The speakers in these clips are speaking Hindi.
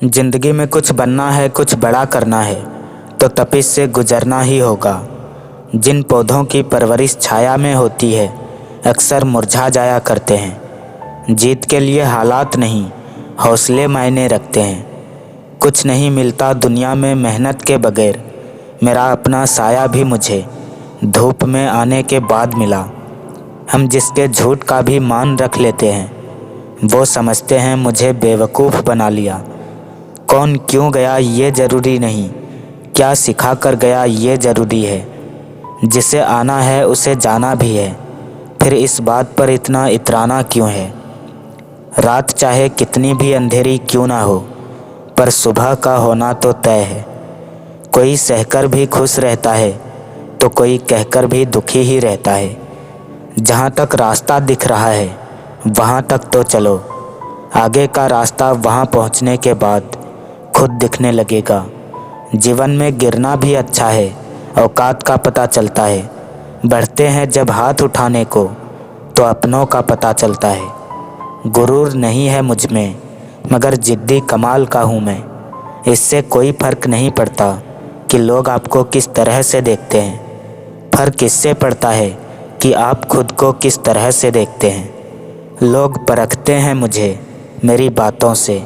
जिंदगी में कुछ बनना है, कुछ बड़ा करना है तो तपिश से गुजरना ही होगा। जिन पौधों की परवरिश छाया में होती है अक्सर मुरझा जाया करते हैं। जीत के लिए हालात नहीं, हौसले मायने रखते हैं। कुछ नहीं मिलता दुनिया में मेहनत के बगैर। मेरा अपना साया भी मुझे धूप में आने के बाद मिला। हम जिसके झूठ का भी मान रख लेते हैं वो समझते हैं मुझे बेवकूफ़ बना लिया। कौन क्यों गया ये ज़रूरी नहीं, क्या सिखा कर गया ये ज़रूरी है। जिसे आना है उसे जाना भी है, फिर इस बात पर इतना इतराना क्यों है। रात चाहे कितनी भी अंधेरी क्यों ना हो, पर सुबह का होना तो तय है। कोई सहकर भी खुश रहता है तो कोई कहकर भी दुखी ही रहता है। जहाँ तक रास्ता दिख रहा है वहाँ तक तो चलो, आगे का रास्ता वहाँ पहुँचने के बाद खुद दिखने लगेगा। जीवन में गिरना भी अच्छा है, औकात का पता चलता है। बढ़ते हैं जब हाथ उठाने को तो अपनों का पता चलता है। गुरूर नहीं है मुझ में मगर जिद्दी कमाल का हूँ मैं। इससे कोई फ़र्क नहीं पड़ता कि लोग आपको किस तरह से देखते हैं, फ़र्क इससे पड़ता है कि आप खुद को किस तरह से देखते हैं। लोग परखते हैं मुझे मेरी बातों से,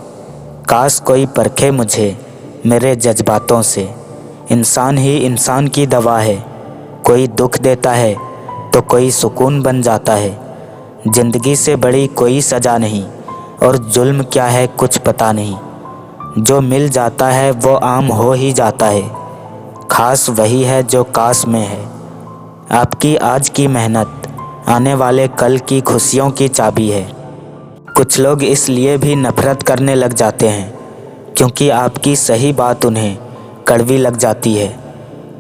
काश कोई परखे मुझे मेरे जज्बातों से। इंसान ही इंसान की दवा है, कोई दुख देता है तो कोई सुकून बन जाता है। ज़िंदगी से बड़ी कोई सज़ा नहीं और जुल्म क्या है कुछ पता नहीं। जो मिल जाता है वो आम हो ही जाता है, खास वही है जो काश में है। आपकी आज की मेहनत आने वाले कल की खुशियों की चाबी है। कुछ लोग इसलिए भी नफ़रत करने लग जाते हैं क्योंकि आपकी सही बात उन्हें कड़वी लग जाती है।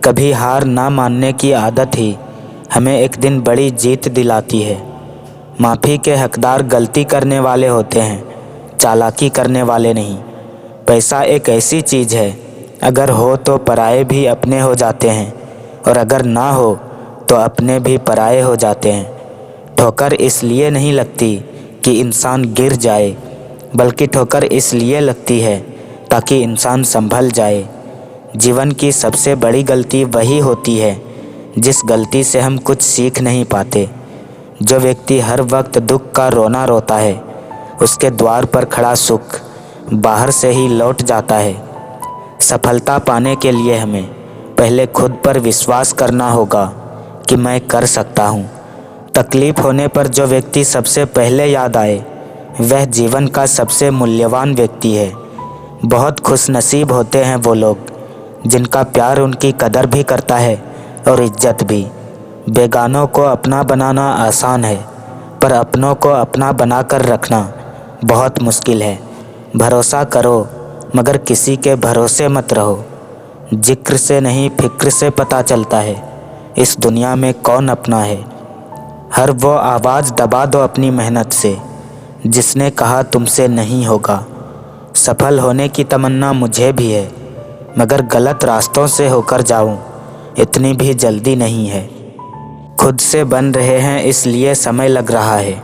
कभी हार ना मानने की आदत ही हमें एक दिन बड़ी जीत दिलाती है। माफ़ी के हकदार गलती करने वाले होते हैं, चालाकी करने वाले नहीं। पैसा एक ऐसी चीज़ है, अगर हो तो पराये भी अपने हो जाते हैं और अगर ना हो तो अपने भी पराये हो जाते हैं। ठोकर इसलिए नहीं लगती कि इंसान गिर जाए, बल्कि ठोकर इसलिए लगती है ताकि इंसान संभल जाए। जीवन की सबसे बड़ी गलती वही होती है जिस गलती से हम कुछ सीख नहीं पाते। जो व्यक्ति हर वक्त दुख का रोना रोता है उसके द्वार पर खड़ा सुख बाहर से ही लौट जाता है। सफलता पाने के लिए हमें पहले खुद पर विश्वास करना होगा कि मैं कर सकता हूँ। तकलीफ़ होने पर जो व्यक्ति सबसे पहले याद आए वह जीवन का सबसे मूल्यवान व्यक्ति है। बहुत खुशनसीब होते हैं वो लोग जिनका प्यार उनकी कदर भी करता है और इज्जत भी। बेगानों को अपना बनाना आसान है, पर अपनों को अपना बनाकर रखना बहुत मुश्किल है। भरोसा करो मगर किसी के भरोसे मत रहो। जिक्र से नहीं फिक्र से पता चलता है इस दुनिया में कौन अपना है। हर वो आवाज़ दबा दो अपनी मेहनत से जिसने कहा तुमसे नहीं होगा। सफल होने की तमन्ना मुझे भी है, मगर गलत रास्तों से होकर जाऊं इतनी भी जल्दी नहीं है। खुद से बन रहे हैं इसलिए समय लग रहा है,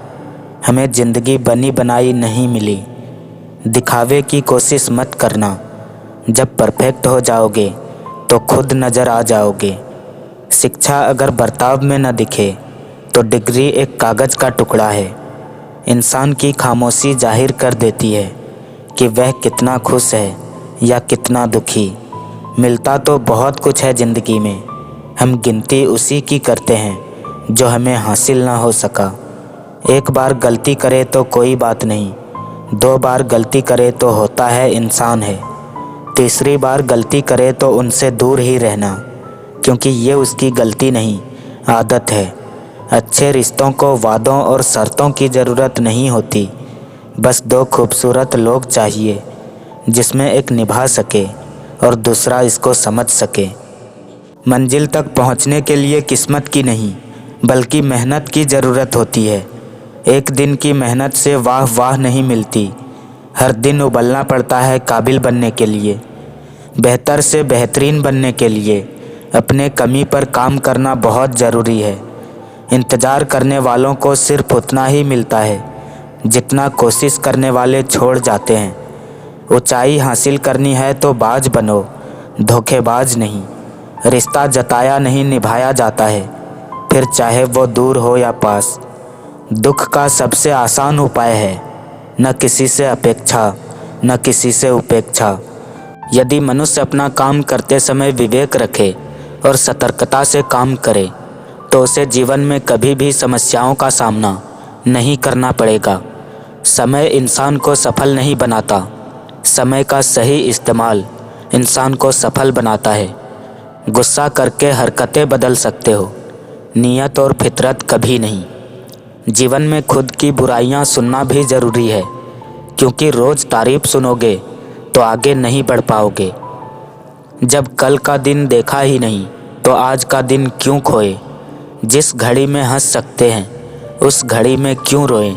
हमें ज़िंदगी बनी बनाई नहीं मिली। दिखावे की कोशिश मत करना, जब परफेक्ट हो जाओगे तो खुद नज़र आ जाओगे। शिक्षा अगर बर्ताव में न दिखे तो डिग्री एक कागज़ का टुकड़ा है। इंसान की खामोशी जाहिर कर देती है कि वह कितना खुश है या कितना दुखी। मिलता तो बहुत कुछ है ज़िंदगी में, हम गिनती उसी की करते हैं जो हमें हासिल ना हो सका। एक बार गलती करे तो कोई बात नहीं, 2 बार गलती करे तो होता है इंसान है, तीसरी बार गलती करे तो उनसे दूर ही रहना, क्योंकि ये उसकी गलती नहीं आदत है। अच्छे रिश्तों को वादों और शर्तों की ज़रूरत नहीं होती, बस 2 खूबसूरत लोग चाहिए जिसमें एक निभा सके और दूसरा इसको समझ सके। मंजिल तक पहुंचने के लिए किस्मत की नहीं बल्कि मेहनत की ज़रूरत होती है। एक दिन की मेहनत से वाह वाह नहीं मिलती, हर दिन उबलना पड़ता है काबिल बनने के लिए। बेहतर से बेहतरीन बनने के लिए अपने कमी पर काम करना बहुत ज़रूरी है। इंतज़ार करने वालों को सिर्फ उतना ही मिलता है जितना कोशिश करने वाले छोड़ जाते हैं। ऊंचाई हासिल करनी है तो बाज बनो, धोखेबाज नहीं। रिश्ता जताया नहीं निभाया जाता है, फिर चाहे वो दूर हो या पास। दुख का सबसे आसान उपाय है न किसी से अपेक्षा, न किसी से उपेक्षा। यदि मनुष्य अपना काम करते समय विवेक रखे और सतर्कता से काम करे तो उसे जीवन में कभी भी समस्याओं का सामना नहीं करना पड़ेगा। समय इंसान को सफल नहीं बनाता, समय का सही इस्तेमाल इंसान को सफल बनाता है। गुस्सा करके हरकतें बदल सकते हो, नियत और फितरत कभी नहीं। जीवन में खुद की बुराइयां सुनना भी ज़रूरी है, क्योंकि रोज़ तारीफ सुनोगे तो आगे नहीं बढ़ पाओगे। जब कल का दिन देखा ही नहीं तो आज का दिन क्यों खोए। जिस घड़ी में हंस सकते हैं उस घड़ी में क्यों रोएं।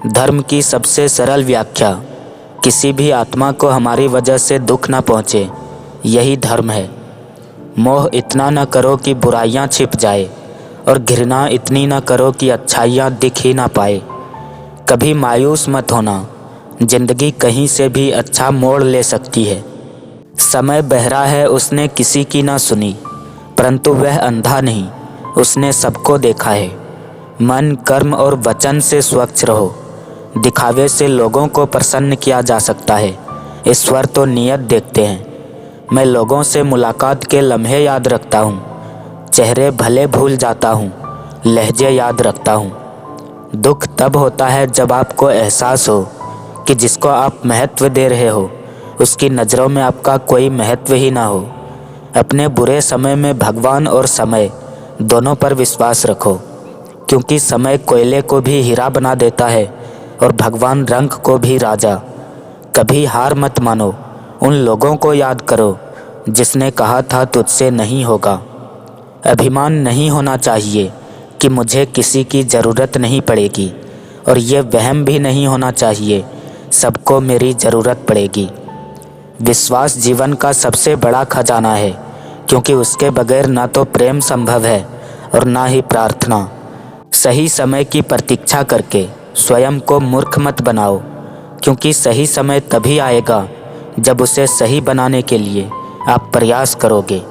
धर्म की सबसे सरल व्याख्या, किसी भी आत्मा को हमारी वजह से दुख न पहुँचे, यही धर्म है। मोह इतना न करो कि बुराइयां छिप जाए, और घृणा इतनी न करो कि अच्छाइयाँ दिख ही ना पाए। कभी मायूस मत होना, जिंदगी कहीं से भी अच्छा मोड़ ले सकती है। समय बहरा है उसने किसी की ना सुनी, परंतु वह अंधा नहीं, उसने सबको देखा है। मन, कर्म और वचन से स्वच्छ रहो। दिखावे से लोगों को प्रसन्न किया जा सकता है, ईश्वर तो नियत देखते हैं। मैं लोगों से मुलाकात के लम्हे याद रखता हूँ, चेहरे भले भूल जाता हूँ, लहजे याद रखता हूँ। दुख तब होता है जब आपको एहसास हो कि जिसको आप महत्व दे रहे हो उसकी नज़रों में आपका कोई महत्व ही ना हो। अपने बुरे समय में भगवान और समय दोनों पर विश्वास रखो, क्योंकि समय कोयले को भी हीरा बना देता है और भगवान रंग को भी राजा। कभी हार मत मानो, उन लोगों को याद करो जिसने कहा था तुझसे नहीं होगा। अभिमान नहीं होना चाहिए कि मुझे किसी की ज़रूरत नहीं पड़ेगी, और ये वहम भी नहीं होना चाहिए सबको मेरी ज़रूरत पड़ेगी। विश्वास जीवन का सबसे बड़ा खजाना है, क्योंकि उसके बगैर ना तो प्रेम संभव है और ना ही प्रार्थना। सही समय की प्रतीक्षा करके स्वयं को मूर्ख मत बनाओ, क्योंकि सही समय तभी आएगा जब उसे सही बनाने के लिए आप प्रयास करोगे।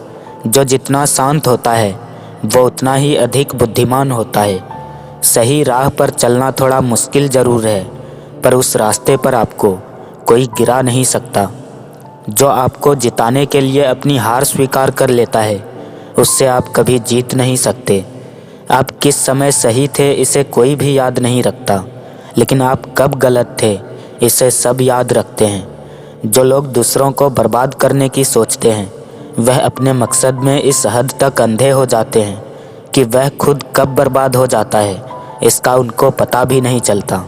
जो जितना शांत होता है वो उतना ही अधिक बुद्धिमान होता है। सही राह पर चलना थोड़ा मुश्किल ज़रूर है, पर उस रास्ते पर आपको कोई गिरा नहीं सकता। जो आपको जिताने के लिए अपनी हार स्वीकार कर लेता है उससे आप कभी जीत नहीं सकते। आप किस समय सही थे इसे कोई भी याद नहीं रखता, लेकिन आप कब गलत थे इसे सब याद रखते हैं। जो लोग दूसरों को बर्बाद करने की सोचते हैं वह अपने मकसद में इस हद तक अंधे हो जाते हैं कि वह खुद कब बर्बाद हो जाता है इसका उनको पता भी नहीं चलता।